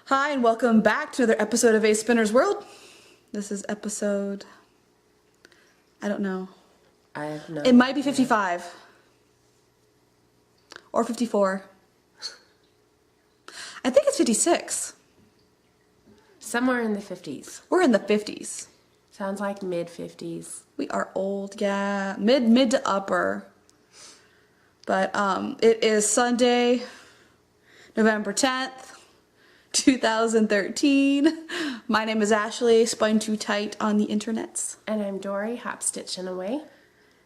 Hi, and welcome back to another episode of A Spinner's World. This is episode, I don't know. I have no It might be 55. Or 54. I think it's 56. Somewhere in the 50s. We're in the 50s. Sounds like mid-50s. We are old, yeah. Mid to upper. But it is Sunday, November 10th. 2013. My name is Ashley, spun too tight on the internets. And I'm Dory, hop stitching away.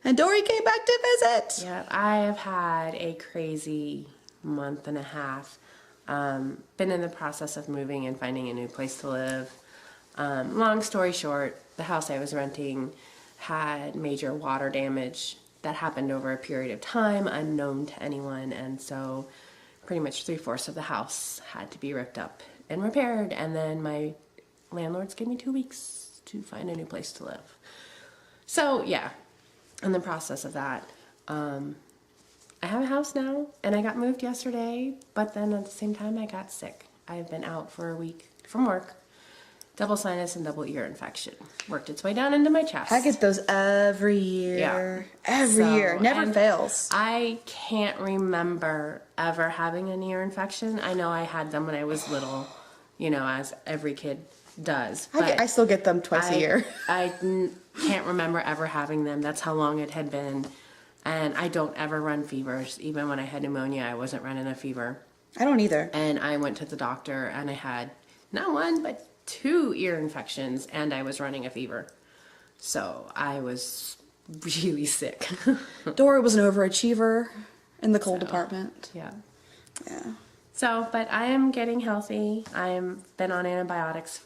And Dory came back to visit. Yeah, I have had a crazy month and a half. Been in the process of moving and finding a new place to live. Long story short, the house I was renting had major water damage that happened over a period of time unknown to anyone, and so pretty much 3/4 of the house had to be ripped up and repaired, and then my landlords gave me 2 weeks to find a new place to live. So yeah, in the process of that, I have a house now, and I got moved yesterday, but then at the same time I got sick. I've been out for a week from work. Double sinus and double ear infection. Worked its way down into my chest. I get those every year. Yeah. Every year. Never fails. I can't remember ever having an ear infection. I know I had them when I was little, you know, as every kid does. I still get them twice a year. I can't remember ever having them. That's how long it had been. And I don't ever run fevers. Even when I had pneumonia, I wasn't running a fever. I don't either. And I went to the doctor, and I had not one, but 2 ear infections, and I was running a fever. So I was really sick. Dory was an overachiever in the cold department. Yeah. Yeah. So, but I am getting healthy. I'm been on antibiotics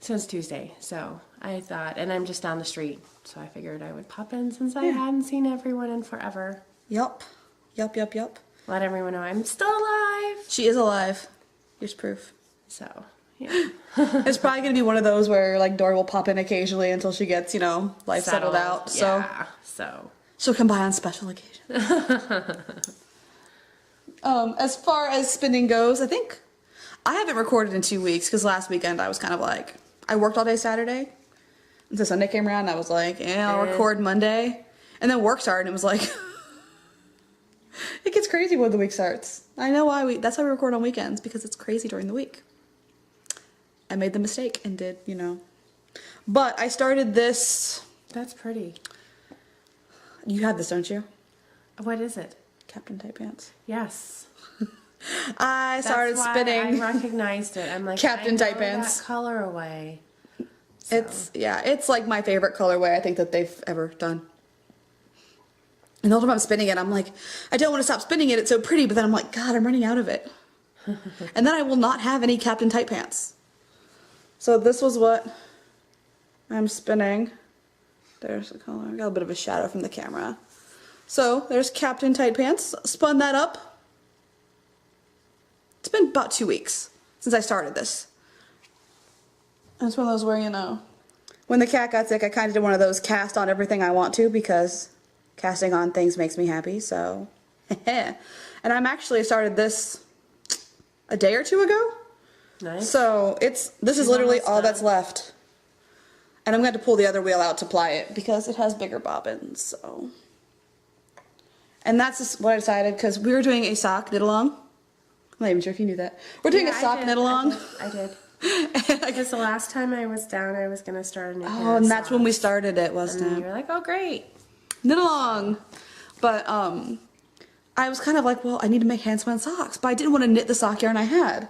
since Tuesday. So I thought, and I'm just down the street, so I figured I would pop in since I hadn't seen everyone in forever. Yup. Yup. Let everyone know I'm still alive. She is alive. Here's proof. So, yeah. It's probably going to be one of those where, like, Dory will pop in occasionally until she gets, life settled out. So Yeah, so. she'll come by on special occasions. As far as spinning goes, I think I haven't recorded in 2 weeks because last weekend I was kind of like, I worked all day Saturday. And so Sunday came around and I was like, yeah, I'll record Monday. And then work started and it was like, it gets crazy when the week starts. I know why that's why we record on weekends, because it's crazy during the week. I made the mistake and did, But I started this. That's pretty. You have this, don't you? What is it? Captain Tight Pants. Yes. I started spinning. I recognized it. I'm like, Captain Tight I know Pants. that colorway. So. It's like my favorite colorway I think that they've ever done. And the whole time I'm spinning it, I'm like, I don't want to stop spinning it. It's so pretty, but then I'm like, God, I'm running out of it. And then I will not have any Captain Tight Pants. So this was what I'm spinning. There's the color. I got a bit of a shadow from the camera. So there's Captain Tight Pants. Spun that up. It's been about 2 weeks since I started this. And it's one of those where, when the cat got sick, I kind of did one of those cast on everything I want to, because casting on things makes me happy, so. And I'm actually started this a day or 2 ago. Nice. So this is literally all that's left. And I'm going to pull the other wheel out to ply it because it has bigger bobbins, so. And that's just what I decided, because we were doing a sock knit along. I'm not even sure if you knew that. We're doing a sock knit along. I did. Because the last time I was down, I was going to start a new pair Oh, and that's when we started it, wasn't and it? you were like, oh, great. Knit along. But I was kind of like, well, I need to make hand-spun socks. But I didn't want to knit the sock yarn I had.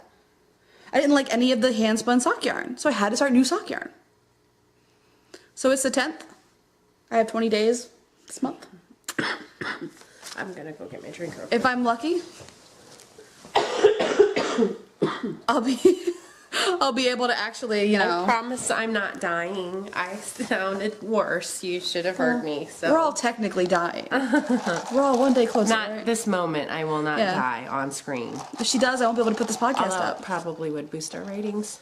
I didn't like any of the hand-spun sock yarn. So I had to start new sock yarn. So it's the 10th. I have 20 days this month. I'm going to go get my drink real quick. If I'm lucky, I'll be able to actually, I promise I'm not dying. I sounded worse. You should have heard me. So We're all technically dying. We're all one day closer. not right? this moment. I will not die on screen. If she does, I won't be able to put this podcast Although up. it probably would boost our ratings.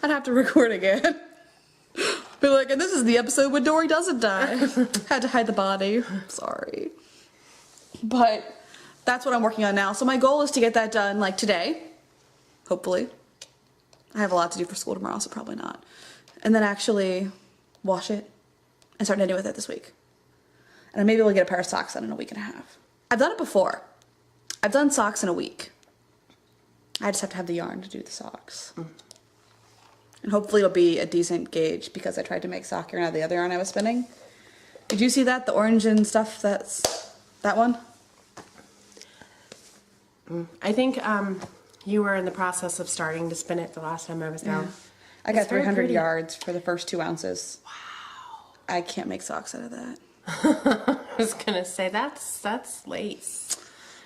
I'd have to record again. Be like, and this is the episode when Dory doesn't die. Had to hide the body. Sorry. But that's what I'm working on now. So my goal is to get that done like today. hopefully. I have a lot to do for school tomorrow, so probably not. And then actually wash it and start knitting with it this week. And maybe we'll get a pair of socks done in a week and a half. I've done it before. I've done socks in a week. I just have to have the yarn to do the socks. And hopefully it'll be a decent gauge because I tried to make sock yarn out of the other yarn I was spinning. Did you see that? The orange and stuff, that's that one? I think you were in the process of starting to spin it the last time I was down. Yeah. I got It's very 300 pretty. yards for the first 2 ounces. Wow. I can't make socks out of that. I was gonna say that's lace.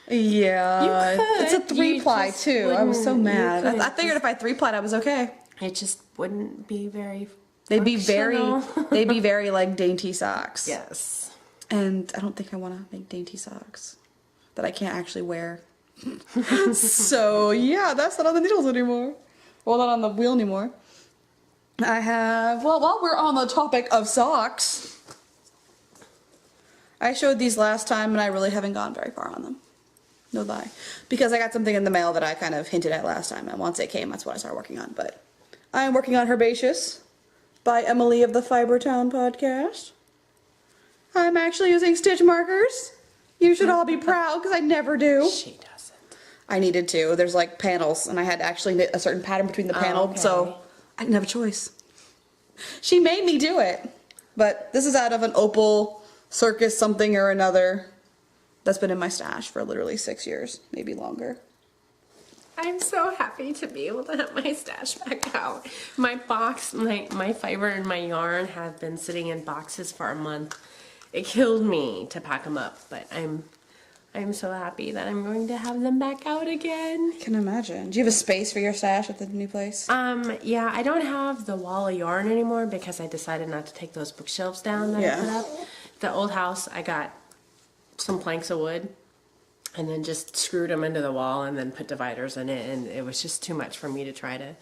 Yeah. You could. It's a 3-ply just too. I was so wouldn't- you mad. couldn't I figured if I 3-plied I was okay. It just wouldn't be very. They'd be very functional. they'd be very like dainty socks. Yes. And I don't think I want to make dainty socks that I can't actually wear. So yeah, that's not on the needles anymore. Well, not on the wheel anymore. I have, well, while we're on the topic of socks, I showed these last time and I really haven't gone very far on them. No lie. Because I got something in the mail that I kind of hinted at last time, and once it came, that's what I started working on. But I am working on Herbaceous by Emily of the Fibertown podcast. I'm actually using stitch markers. You should all be proud because I never do. She doesn't. I needed to. There's like panels, and I had to actually knit a certain pattern between the panel, okay. so I didn't have a choice. She made me do it. But this is out of an Opal Circus something or another that's been in my stash for literally 6 years, maybe longer. I'm so happy to be able to have my stash back out. My box, my fiber and my yarn have been sitting in boxes for a month. It killed me to pack them up, but I'm so happy that I'm going to have them back out again. I can imagine. Do you have a space for your stash at the new place? Yeah, I don't have the wall of yarn anymore because I decided not to take those bookshelves down that I put up. The old house, I got some planks of wood and then just screwed them into the wall and then put dividers in it, and it was just too much for me to try to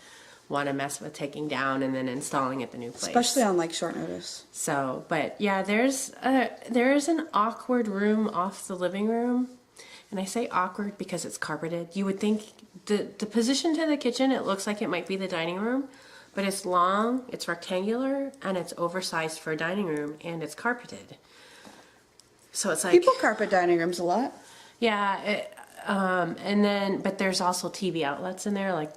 want to mess with taking down and then installing at the new place. Especially on like short notice. So, but yeah, there's an awkward room off the living room, and I say awkward because it's carpeted. You would think the position to the kitchen, it looks like it might be the dining room, but it's long, it's rectangular, and it's oversized for a dining room, and it's carpeted. So it's like People carpet dining rooms a lot. yeah, and then but there's also TV outlets in there, like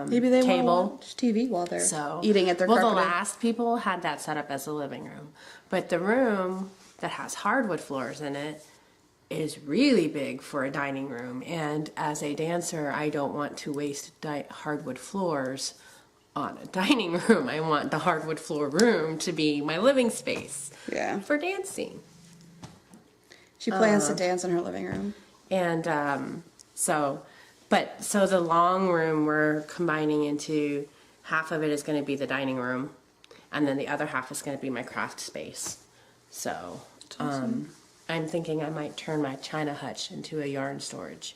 Maybe they table. want to watch TV while they're So eating at their well, carpeted. the last people had that set up as a living room, but the room that has hardwood floors in it is really big for a dining room. And as a dancer, I don't want to waste hardwood floors on a dining room. I want the hardwood floor room to be my living space Yeah. for dancing. She plans to dance in her living room. And so the long room we're combining into, half of it is going to be the dining room, and then the other half is going to be my craft space. So I'm thinking I might turn my china hutch into a yarn storage.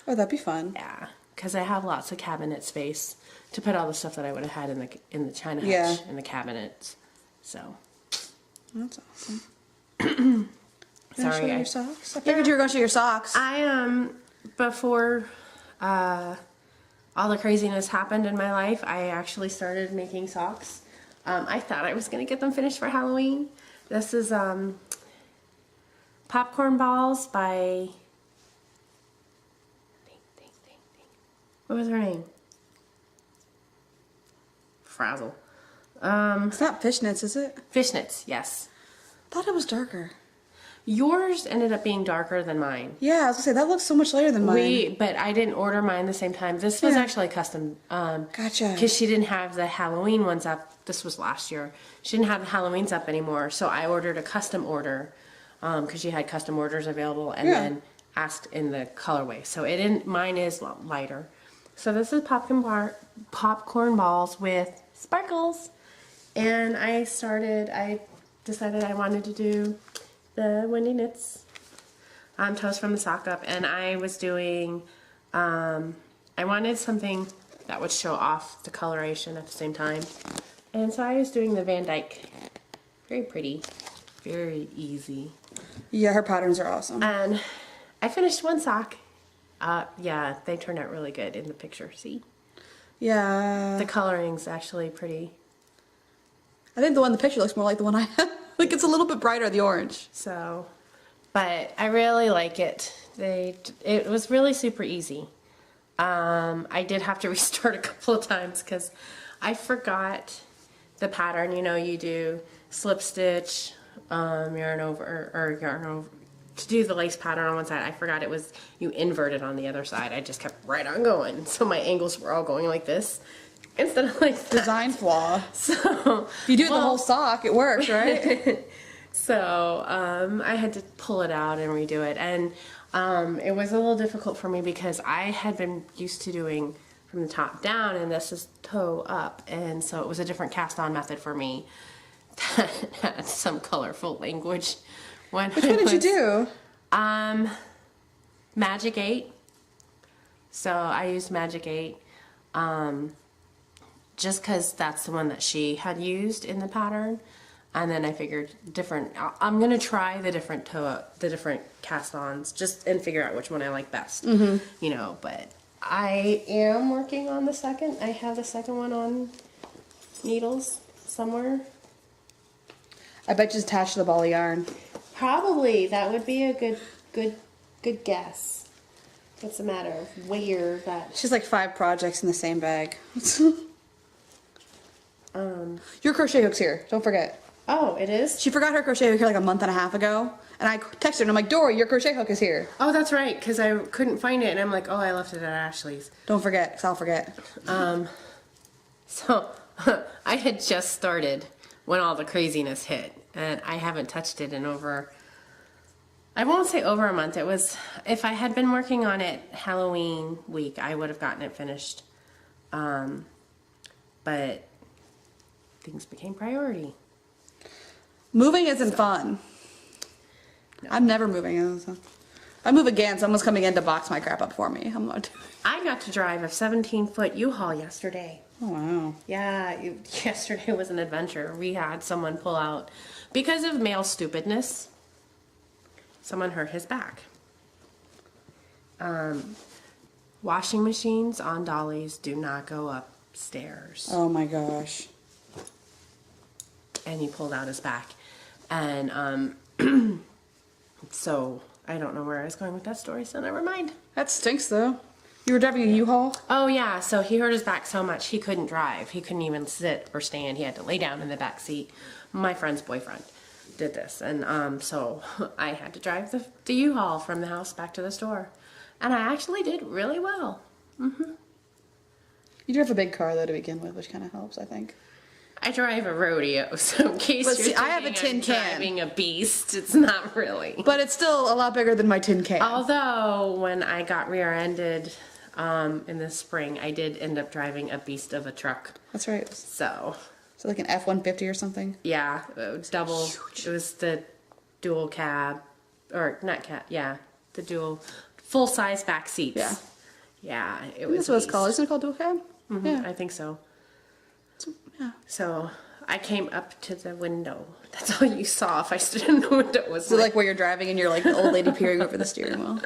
Oh, that'd be fun. Yeah, because I have lots of cabinet space to put all the stuff that I would have had in the china hutch Yeah. in the cabinets. So That's awesome. sorry, your socks. I figured you were going to show your socks. I before all the craziness happened in my life, I actually started making socks. I thought I was gonna get them finished for Halloween. This is Popcorn Balls by what was her name? Frazzle. It's not fishnets, is it? Fishnets, yes. Thought it was darker. Yours ended up being darker than mine. Yeah, I was gonna say that looks so much lighter than mine. But I didn't order mine the same time. This was Yeah. actually custom. Gotcha. Because she didn't have the Halloween ones up. This was last year. She didn't have the Halloweens up anymore, so I ordered a custom order because she had custom orders available, and Yeah. then asked in the colorway. So it didn't. Mine is lighter. So this is popcorn balls with sparkles, and I decided I wanted to do the Wendy Knits toast from the sock up, and I was doing I wanted something that would show off the coloration at the same time, and so I was doing the Van Dyke. Very pretty, very easy, Yeah, her patterns are awesome. and I finished one sock. Yeah, they turned out really good in the picture. See, Yeah. The coloring's actually pretty. I think the one in the picture looks more like the one I have. Like it's a little bit brighter, the orange. So, but I really like it. It was really super easy. I did have to restart a couple of times because I forgot the pattern. You know, you do slip stitch, yarn over, or yarn over. To do the lace pattern on one side, I forgot it was, you invert it on the other side. I just kept right on going. So my angles were all going like this instead of like that. Design flaw. So If you do the whole sock, it works, right? So I had to pull it out and redo it. And it was a little difficult for me because I had been used to doing from the top down and this is toe up. And so it was a different cast on method for me that had some colorful language. Which one did you do? Magic 8. So I used Magic 8 just because that's the one that she had used in the pattern. And then I figured I'm going to try the different cast-ons just and figure out which one I like best. You know, but I am working on the second. I have the second one on needles somewhere. I bet you it's attached to the ball of yarn. Probably. That would be a good guess. It's a matter of where that... She's like 5 projects in the same bag. Your crochet hook's here. Don't forget. Oh, it is? She forgot her crochet hook here like a month and a half ago. And I texted her and I'm like, Dory, your crochet hook is here. Oh, that's right, because I couldn't find it. And I'm like, oh, I left it at Ashley's. Don't forget, because I'll forget. So, I had just started when all the craziness hit. And I haven't touched it in over... I won't say over a month. It was... If I had been working on it Halloween week, I would have gotten it finished. But things became priority. Moving isn't fun. No. I'm never moving. If I move again, someone's coming in to box my crap up for me. I'm not doing it. I got to drive a 17-foot U-Haul yesterday. Oh, wow. Yeah, yesterday was an adventure. We had someone pull out, because of male stupidness, someone hurt his back. Washing machines on dollies do not go upstairs. Oh my gosh. And he pulled out his back. And so I don't know where I was going with that story, so never mind. That stinks though. You were driving a U-Haul? Oh yeah, so he hurt his back so much he couldn't drive. He couldn't even sit or stand. He had to lay down in the back seat. My friend's boyfriend did this, and so I had to drive the U-Haul from the house back to the store. And I actually did really well. You drive a big car though to begin with, which kind of helps, I think. I drive a rodeo, so in case But you're see, thinking I have a tin I'm can. driving a beast, it's not really. But it's still a lot bigger than my tin can. Although, when I got rear-ended in the spring, I did end up driving a beast of a truck. That's right. So Like an F-150 or something? yeah, double. It was the dual cab, or not cab. Yeah, the dual full-size back seats. Yeah. Yeah, it was. That's what it's called. Isn't it called dual cab? Yeah. I think so. Yeah. So I came up to the window. That's all you saw if I stood in the window was So like where you're driving and you're like the old lady peering over the steering wheel.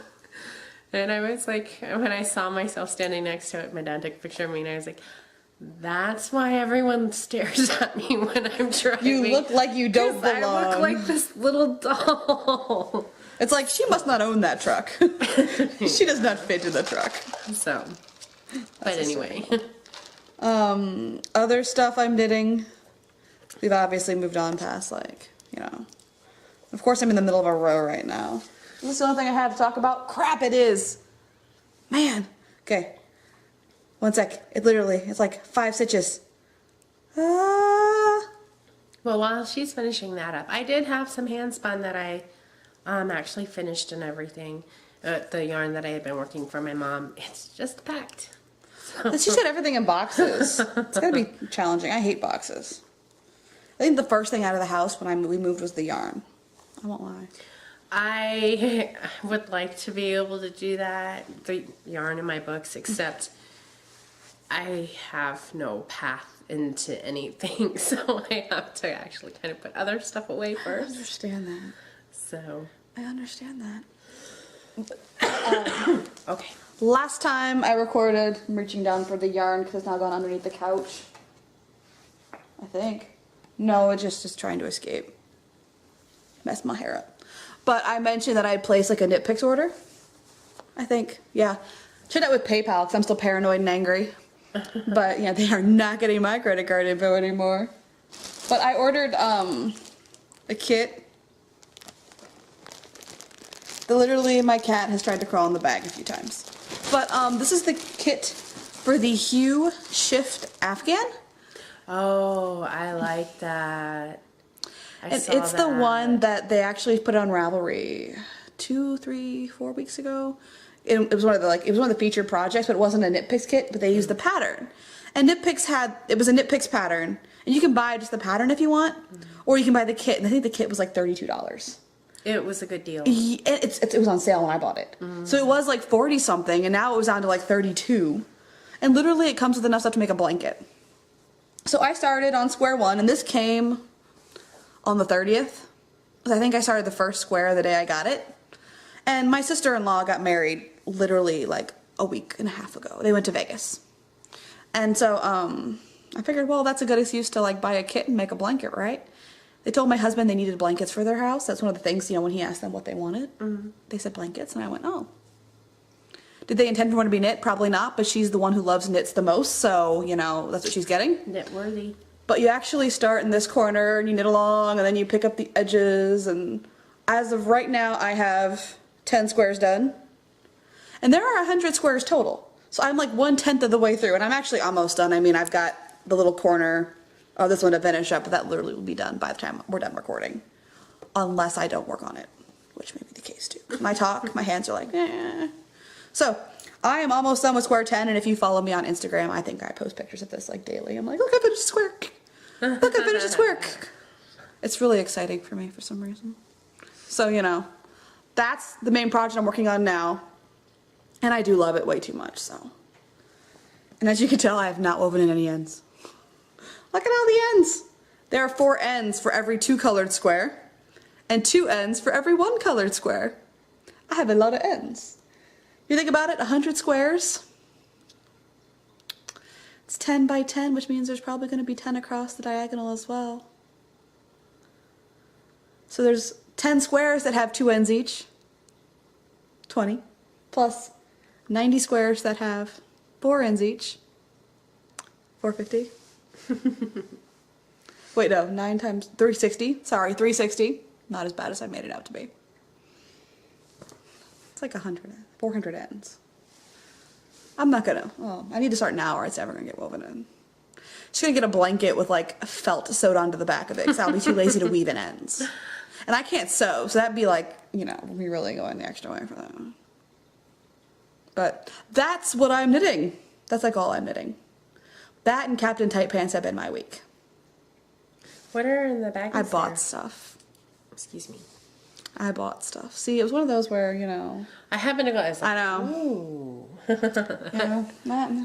And I was like, when I saw myself standing next to it, my dad took a picture of me and I was like, that's why everyone stares at me when I'm driving. You look like you don't 'Cause belong. I look like this little doll. It's like, she must not own that truck. She does not fit in the truck. So, but anyway. Other stuff I'm knitting. We've obviously moved on past, like, you know. Of course, I'm in the middle of a row right now. Is this the only thing I had to talk about? Crap, it is. Man. Okay. One sec. It's like 5 stitches. Ah. Well, while she's finishing that up, I did have some hand spun that I actually finished and everything. The yarn that I had been working for my mom, it's just packed. She said everything in boxes. It's gotta be challenging. I hate boxes. I think the first thing out of the house when we moved was the yarn. I won't lie. I would like to be able to do that, the yarn in my books, except I have no path into anything, so I have to actually kind of put other stuff away I first. understand that. So, I understand that. okay. Last time I recorded, I'm reaching down for the yarn because it's now gone underneath the couch. I think. No, it's just trying to escape. Mess my hair up. But I mentioned that I had placed like a Knit Picks order. I think, yeah. Check that with PayPal because I'm still paranoid and angry. But yeah, they are not getting my credit card info anymore. But I ordered a kit. Literally, my cat has tried to crawl in the bag a few times. But this is the kit for the Hue Shift Afghan. Oh, I like that. And it's the one that they actually put on Ravelry 2, 3, 4 weeks ago. It was one of the featured projects, but it wasn't a Knit Picks kit, but they used the pattern. And Knit Picks it was a Knit Picks pattern. And you can buy just the pattern if you want, or you can buy the kit. And I think the kit was like $32. It was a good deal. It was on sale when I bought it. So it was like 40 something, and now it was down to like 32. And literally it comes with enough stuff to make a blanket. So I started on square one, and this came on the 30th. I think I started the first square the day I got it. And my sister-in-law got married literally like a week and a half ago. They went to Vegas. And so I figured, well, that's a good excuse to like buy a kit and make a blanket, right? They told my husband they needed blankets for their house. That's one of the things, when he asked them what they wanted. They said blankets, and I went, oh. Did they intend for one to be knit? Probably not, but she's the one who loves knits the most, so, that's what she's getting. Knit worthy. But you actually start in this corner, and you knit along, and then you pick up the edges, and as of right now, I have 10 squares done. And there are 100 squares total. So I'm like 1/10 of the way through, and I'm actually almost done. I mean, I've got the little corner of this one to finish up, but that literally will be done by the time we're done recording. Unless I don't work on it, which may be the case too. When I talk, my hands are like, eh. So, I am almost done with square 10, and if you follow me on Instagram, I think I post pictures of this like daily. I'm like, look, I finished a square. Look, I finished a square. It's really exciting for me for some reason. So, that's the main project I'm working on now. And I do love it way too much, so. And as you can tell, I have not woven in any ends. Look at all the ends. There are 4 ends for every 2 colored square, and 2 ends for every 1 colored square. I have a lot of ends. You think about it, 100 squares. It's 10 by 10, which means there's probably going to be 10 across the diagonal as well. So there's 10 squares that have 2 ends each. 20. Plus 90 squares that have 4 ends each. 450. Wait, no, 9 times 360. Sorry, 360. Not as bad as I made it out to be. It's like 400 ends. I'm not gonna, I need to start now or it's never gonna get woven in. Just gonna get a blanket with like felt sewed onto the back of it because I'll be too lazy to weave in ends. And I can't sew, so that'd be like, me really going the extra way for that. But that's what I'm knitting. That's like all I'm knitting. That and Captain Tight Pants have been my week. What are in the bag? I bought stuff. Excuse me. I bought stuff. See, it was one of those where, I happened to go. I was like, I know. Ooh.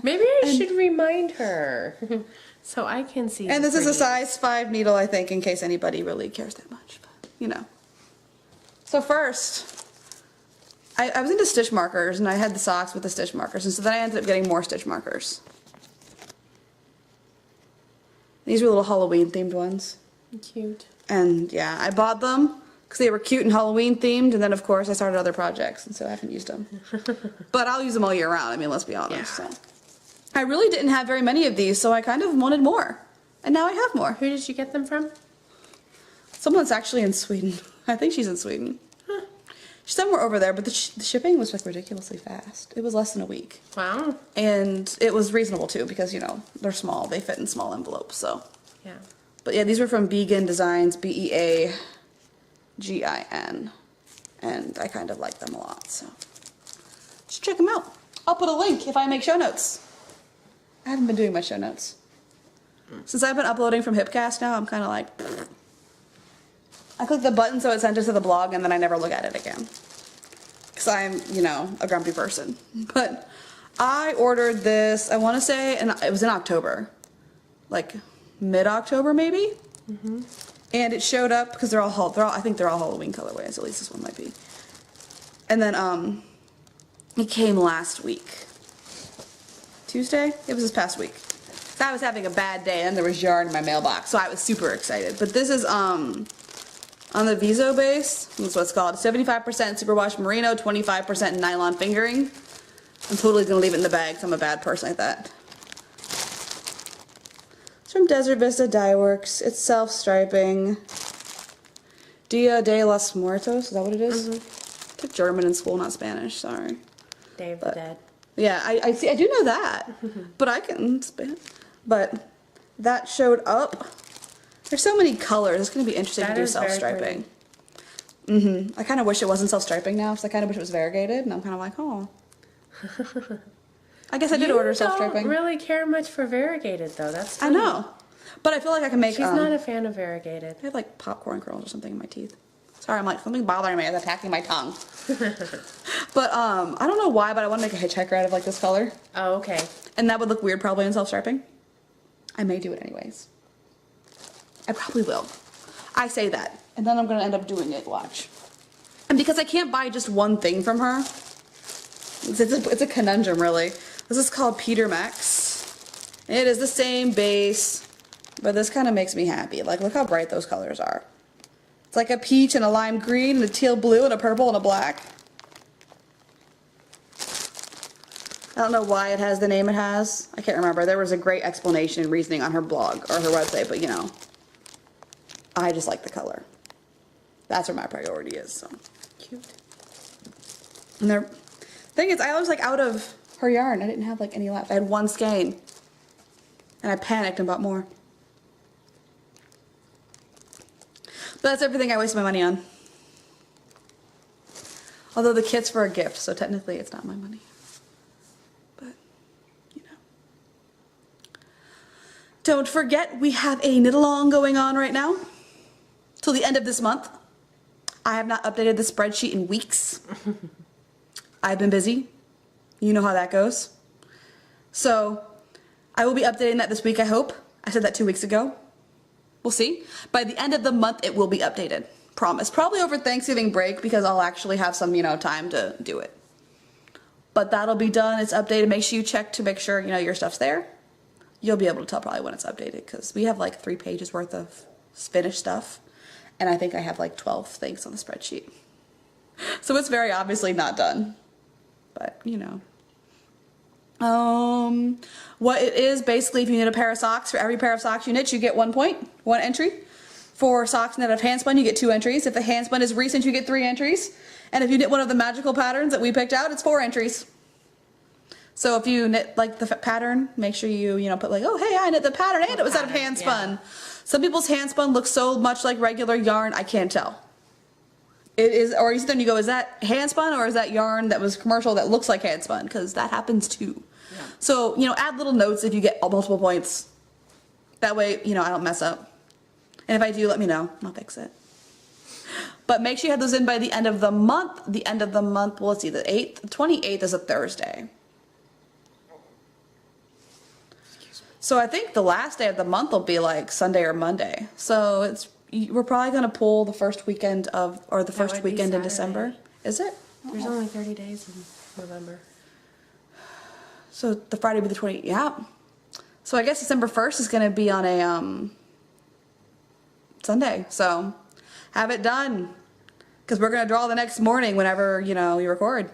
Maybe I should remind her so I can see. And this is a size 5 needle, I think, in case anybody really cares that much. But, So first, I was into stitch markers, and I had the socks with the stitch markers, and so then I ended up getting more stitch markers. These were little Halloween themed ones. Cute. And yeah, I bought them because they were cute and Halloween themed, and then of course I started other projects, and so I haven't used them. But I'll use them all year round, I mean, let's be honest. Yeah. So. I really didn't have very many of these, so I kind of wanted more. And now I have more. Who did you get them from? Someone's actually in Sweden. I think she's in Sweden. Huh. She's somewhere over there, but the shipping was like ridiculously fast. It was less than a week. Wow. And it was reasonable too, because they're small. They fit in small envelopes, so. Yeah. But yeah, these were from Beagin Designs, Beagin. And I kind of like them a lot, so. Just check them out. I'll put a link if I make show notes. I haven't been doing my show notes. Since I've been uploading from Hipcast now, I'm kind of like, I click the button so it sends it to the blog, and then I never look at it again. Because I'm, a grumpy person. But I ordered this, I want to say, and it was in October. Like, mid-October, maybe? Mm-hmm. And it showed up, because I think they're all Halloween colorways, at least this one might be. And then, It came last week. Tuesday? It was this past week. I was having a bad day and there was yarn in my mailbox, so I was super excited. But this is on the Viso base. That's what it's called. 75% superwash merino, 25% nylon fingering. I'm totally gonna leave it in the bag because I'm a bad person like that. It's from Desert Vista Dye Works. It's self-striping. Dia de los Muertos, is that what it is? I took German in school, not Spanish, sorry. Day of the Dead. Yeah, I see. I do know that, but I can spin. But that showed up. There's so many colors. It's going to be interesting to do self-striping. I kind of wish it wasn't self-striping now, because I kind of wish it was variegated, and I'm kind of like, oh. I guess I did order self-striping. I don't really care much for variegated, though. That's I funny. know, but I feel like I can make. She's not a fan of variegated. I have like popcorn kernels or something in my teeth. Sorry, I'm like something bothering me. It's attacking my tongue. But I don't know why, but I want to make a hitchhiker out of like this color. Oh, okay. And that would look weird probably in self-striping. I may do it anyways. I probably will. I say that. And then I'm going to end up doing it, watch. And because I can't buy just one thing from her, it's a conundrum really. This is called Peter Max. It is the same base, but this kind of makes me happy. Like, look how bright those colors are. It's like a peach and a lime green and a teal blue and a purple and a black. I don't know why it has the name it has. I can't remember. There was a great explanation and reasoning on her blog or her website, but you know, I just like the color. That's where my priority is. So Cute. And the thing is, I was like out of her yarn. I didn't have like any left. I had one skein, and I panicked and bought more. But that's everything I wasted my money on. Although the kit's for a gift, so technically it's not my money. But, you know. Don't forget, we have a knit-along going on right now. Till the end of this month. I have not updated the spreadsheet in weeks. I've been busy. You know how that goes. So, I will be updating that this week, I hope. I said that 2 weeks ago. We'll see. By the end of the month, it will be updated. Promise. Probably over Thanksgiving break because I'll actually have some, you know, time to do it. But that'll be done. It's updated. Make sure you check to make sure, you know, your stuff's there. You'll be able to tell probably when it's updated because we have like 3 pages worth of finished stuff. And I think I have like 12 things on the spreadsheet. So it's very obviously not done. But, you know. What it is, basically, if you knit a pair of socks, for every pair of socks you knit, you get 1 point, 1 entry. For socks knit of handspun, you get 2 entries. If the handspun is recent, you get 3 entries. And if you knit one of the magical patterns that we picked out, it's 4 entries. So if you knit like the pattern, make sure you know, put like, oh hey, I knit the pattern and it was out of handspun. Yeah. Some people's handspun looks so much like regular yarn, I can't tell. It is, or then you go, is that handspun or is that yarn that was commercial that looks like handspun? Because that happens too. Yeah. So, you know, add little notes if you get multiple points. That way, you know, I don't mess up. And if I do, let me know. I'll fix it. But make sure you have those in by the end of the month. The end of the month, well, let's see, the 8th, the 28th is a Thursday. So I think the last day of the month will be like Sunday or Monday. So we're probably going to pull the first weekend of, or the first weekend in December. Is it? There's only 30 days in November. So the Friday will be the 20th, yeah. So I guess December 1st is going to be on a Sunday. So have it done. Because we're going to draw the next morning whenever, you know, you record.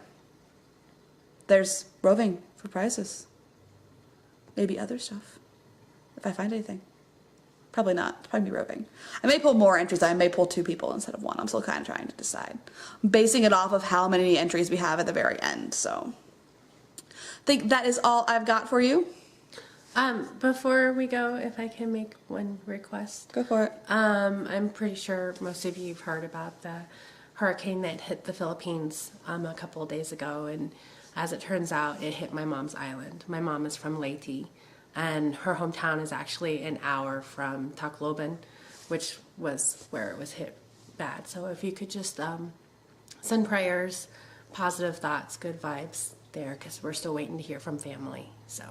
There's roving for prizes. Maybe other stuff. If I find anything. Probably not. It'll probably be roving. I may pull more entries. I may pull 2 people instead of 1. I'm still kind of trying to decide. I'm basing it off of how many entries we have at the very end. So I think that is all I've got for you. Before we go, if I can make one request. Go for it. I'm pretty sure most of you have heard about the hurricane that hit the Philippines a couple of days ago, and as it turns out, it hit my mom's island. My mom is from Leyte, and her hometown is actually an hour from Tacloban, which was where it was hit bad. So if you could just send prayers, positive thoughts, good vibes there, because we're still waiting to hear from family. So.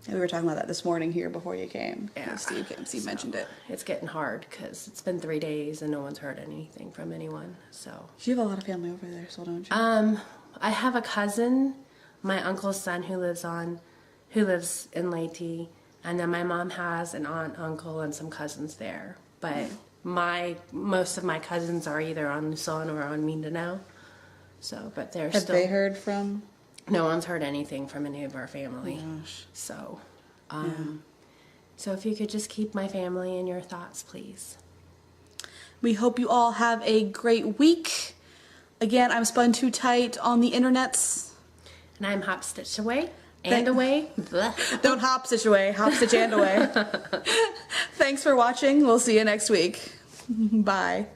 Yeah, we were talking about that this morning here before you came. Yeah. Steve mentioned it. It's getting hard because it's been 3 days and no one's heard anything from anyone. So. You have a lot of family over there, so don't you? I have a cousin, my uncle's son, who lives in Leyte, and then my mom has an aunt, uncle, and some cousins there. But most of my cousins are either on Luzon or on Mindanao. So, but they're Have still. they heard from? No one's heard anything from any of our family. Gosh. So, so if you could just keep my family in your thoughts, please. We hope you all have a great week. Again, I'm Spun Too Tight on the internets. And I'm Hop Stitch Away and away. Don't hop stitch away, hop stitch and away. Thanks for watching. We'll see you next week. Bye.